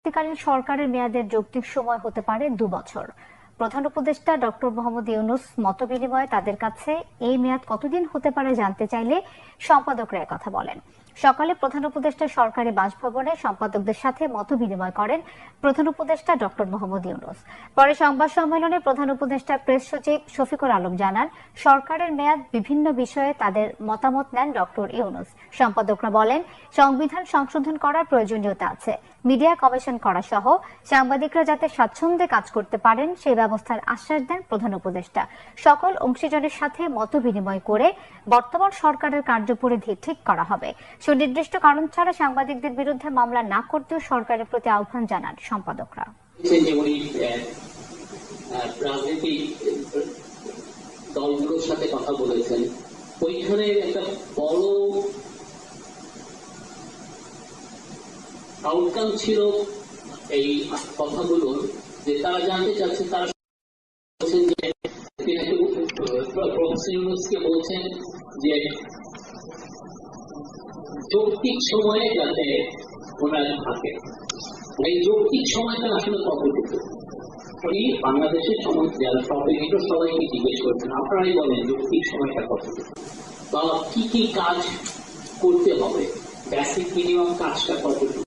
অন্তর্বর্তীকালীন সরকারের মেয়াদের যৌক্তিক সময় হতে পারে 2 বছর। প্রধান উপদেষ্টা ডক্টর মোহাম্মদ ইউনূস মতবিনিময়ে তাদের কাছে এই মেয়াদ কতদিন হতে পারে জানতে চাইলে সম্পাদকরা একথা বলেন। সকালে প্রধান উপদেষ্টা সরকারি বাসভবনে সম্পাদকদের সাথে মতবিনিময় করেন প্রধান উপদেষ্টা ডক্টর মোহাম্মদ ইউনূস। পরে সংবাদ সম্মেলনে প্রধান উপদেষ্টা প্রেস সচিব শফিকুল আলম জানান, সরকারের মেয়াদ বিভিন্ন বিষয়ে তাদের মতামত নেন ডক্টর ইউনূস। সম্পাদকরা বলেন, সংবিধান সংশোধন করার প্রয়োজনীয়তা আছে, মিডিয়া কমিশন করা সহ সাংবাদিকরা যাতে স্বাচ্ছন্দ্যে কাজ করতে পারেন সেই ব্যবস্থার আশ্বাস দেন প্রধান উপদেষ্টা। সকল অংশীজনের সাথে মতবিনিময় করে বর্তমান সরকারের কার্যপরিধি ঠিক করা হবে। সুনির্দিষ্ট কারণ ছাড়া সাংবাদিকদের বিরুদ্ধে মামলা না করতেও সরকারের প্রতি আহ্বান জানান সম্পাদকরা। রাজনৈতিক দলগুলোর সাথে কথা বলেছেন, ওইখানে একটা বড় আউটকাম ছিল এই কথাগুলোর, যে তারা জানতে চাচ্ছে, তারা বলছেন যে প্রফেসর বলছেন যে যৌক্তিক সময়ে যাতে ওনারা থাকে। এই যৌক্তিক সময়টা আসলে কতটুকু উনি বাংলাদেশের সমস্ত যারা সবাইকে সবাইকে জিজ্ঞেস করছেন, আপনারাই বলেন যৌক্তিক সময়টা কতটুকু বা কি কি কাজ করতে হবে, বেসিক মিনিমাম কাজটা কতটুকু।